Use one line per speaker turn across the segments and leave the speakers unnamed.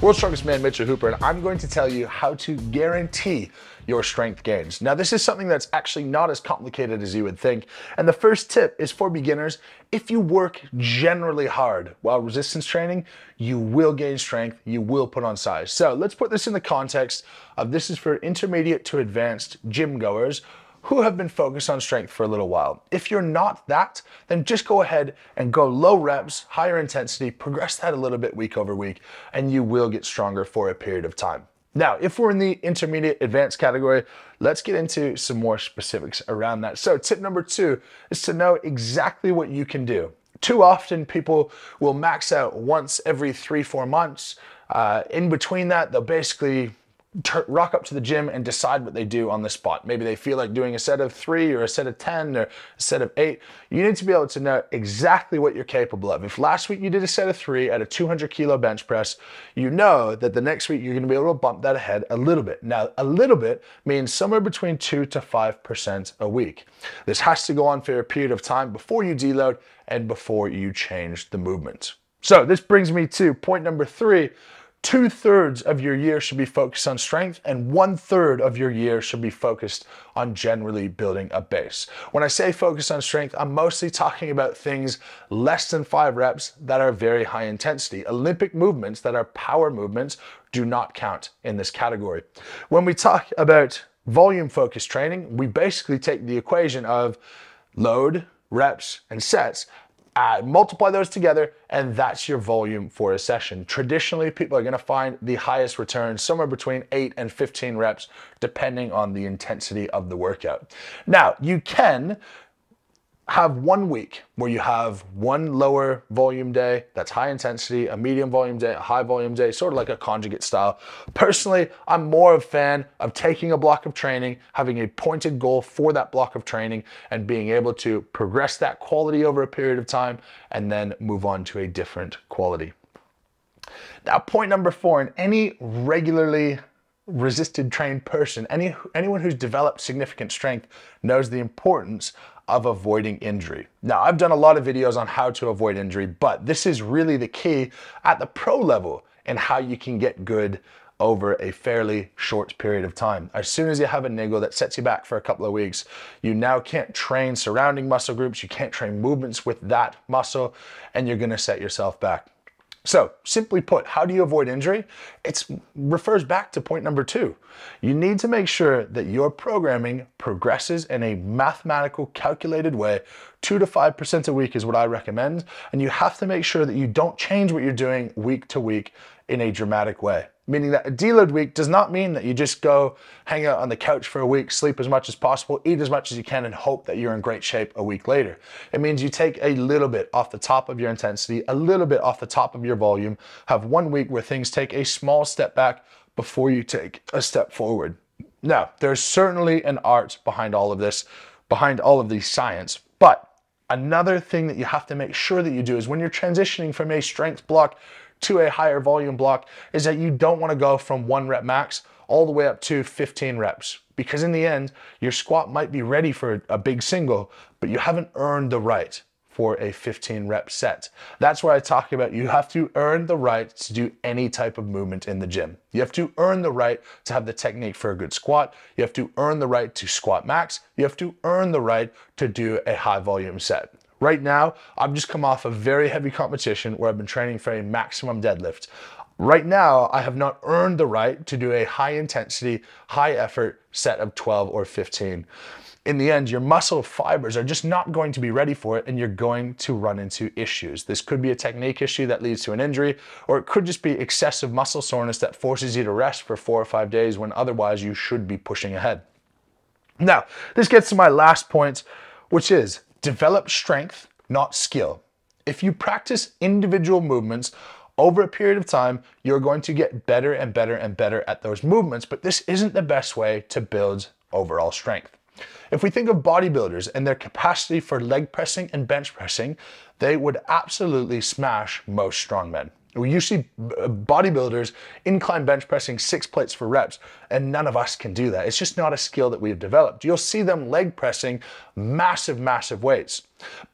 World's Strongest Man, Mitchell Hooper, and I'm going to tell you how to guarantee your strength gains. Now, this is something that's actually not as complicated as you would think. And the first tip is for beginners. If you work generally hard while resistance training, you will gain strength, you will put on size. So let's put this in the context of this is for intermediate to advanced gym goers who have been focused on strength for a little while. If you're not that, then just go ahead and go low reps, higher intensity, progress that a little bit week over week, and you will get stronger for a period of time. Now, if we're in the intermediate advanced category, let's get into some more specifics around that. So tip number 2 is to know exactly what you can do. Too often people will max out once every 3-4 months. In between that, they'll basically rock up to the gym and decide what they do on the spot. Maybe they feel like doing a set of 3 or a set of 10 or a set of 8. You need to be able to know exactly what you're capable of. If last week you did a set of 3 at a 200 kilo bench press, you know that the next week you're going to be able to bump that ahead a little bit. Now, a little bit means somewhere between 2 to 5% a week. This has to go on for a period of time before you deload and before you change the movement. So this brings me to point number 3. 2/3 of your year should be focused on strength, and 1/3 of your year should be focused on generally building a base. When I say focus on strength, I'm mostly talking about things less than 5 reps that are very high intensity. Olympic movements that are power movements do not count in this category. When we talk about volume focused training, we basically take the equation of load, reps, and sets, multiply those together, and that's your volume for a session. Traditionally, people are going to find the highest return somewhere between 8 and 15 reps, depending on the intensity of the workout. Now, you can have 1 week where you have 1 lower volume day that's high intensity, a medium volume day, a high volume day, sort of like a conjugate style. Personally, I'm more of a fan of taking a block of training, having a pointed goal for that block of training, and being able to progress that quality over a period of time and then move on to a different quality. Now, point number 4, in any regularly resisted trained person, anyone who's developed significant strength knows the importance of avoiding injury. Now, I've done a lot of videos on how to avoid injury, but this is really the key at the pro level in how you can get good over a fairly short period of time. As soon as you have a niggle that sets you back for a couple of weeks, you now can't train surrounding muscle groups, you can't train movements with that muscle, and you're gonna set yourself back. So, simply put, how do you avoid injury? It refers back to point number 2. You need to make sure that your programming progresses in a mathematical, calculated way. 2 to 5% a week is what I recommend, and you have to make sure that you don't change what you're doing week to week in a dramatic way. Meaning that a deload week does not mean that you just go hang out on the couch for a week, sleep as much as possible, eat as much as you can, and hope that you're in great shape a week later. It means you take a little bit off the top of your intensity, a little bit off the top of your volume, have 1 week where things take a small step back before you take a step forward. Now, there's certainly an art behind all of this, behind all of the science, but another thing that you have to make sure that you do is when you're transitioning from a strength block to a higher volume block is that you don't want to go from 1 rep max all the way up to 15 reps. Because in the end, your squat might be ready for a big single, but you haven't earned the right for a 15 rep set. That's why I talk about you have to earn the right to do any type of movement in the gym. You have to earn the right to have the technique for a good squat. You have to earn the right to squat max. You have to earn the right to do a high volume set. Right now, I've just come off a very heavy competition where I've been training for a maximum deadlift. Right now, I have not earned the right to do a high intensity, high effort set of 12 or 15. In the end, your muscle fibers are just not going to be ready for it, and you're going to run into issues. This could be a technique issue that leads to an injury, or it could just be excessive muscle soreness that forces you to rest for 4 or 5 days when otherwise you should be pushing ahead. Now, this gets to my last point, which is develop strength, not skill. If you practice individual movements over a period of time, you're going to get better and better and better at those movements, but this isn't the best way to build overall strength. If we think of bodybuilders and their capacity for leg pressing and bench pressing, they would absolutely smash most strongmen. You see bodybuilders incline bench pressing 6 plates for reps, and none of us can do that. It's just not a skill that we've developed. You'll see them leg pressing massive, massive weights.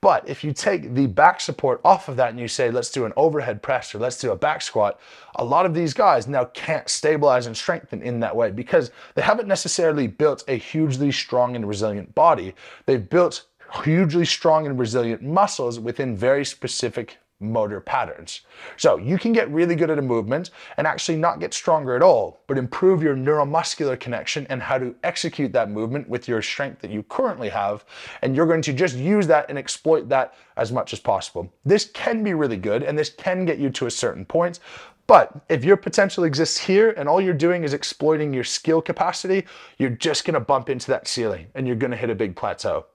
But if you take the back support off of that and you say, let's do an overhead press or let's do a back squat, a lot of these guys now can't stabilize and strengthen in that way because they haven't necessarily built a hugely strong and resilient body. They've built hugely strong and resilient muscles within very specific motor patterns. So you can get really good at a movement and actually not get stronger at all, but improve your neuromuscular connection and how to execute that movement with your strength that you currently have. And you're going to just use that and exploit that as much as possible. This can be really good and this can get you to a certain point. But if your potential exists here and all you're doing is exploiting your skill capacity, you're just going to bump into that ceiling and you're going to hit a big plateau.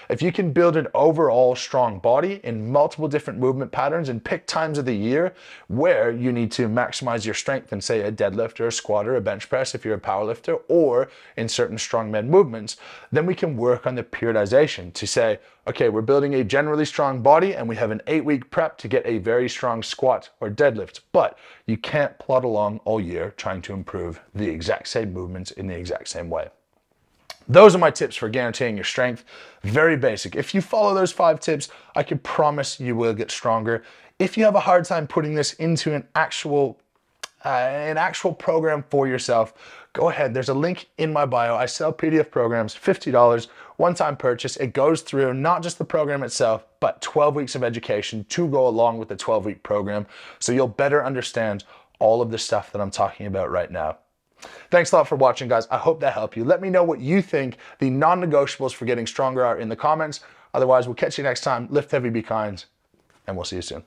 If you can build an overall strong body in multiple different movement patterns and pick times of the year where you need to maximize your strength in, say, a deadlift or a squat or a bench press if you're a powerlifter, or in certain strongman movements, then we can work on the periodization to say, okay, we're building a generally strong body and we have an 8-week prep to get a very strong squat or deadlift, but you can't plod along all year trying to improve the exact same movements in the exact same way. Those are my tips for guaranteeing your strength. Very basic. If you follow those 5 tips, I can promise you will get stronger. If you have a hard time putting this into an actual program for yourself, go ahead. There's a link in my bio. I sell PDF programs, $50, one-time purchase. It goes through not just the program itself, but 12 weeks of education to go along with the 12-week program. So you'll better understand all of the stuff that I'm talking about right now. Thanks a lot for watching, guys. I hope that helped you. Let me know what you think the non-negotiables for getting stronger are in the comments. Otherwise, we'll catch you next time. Lift heavy, be kind, and we'll see you soon.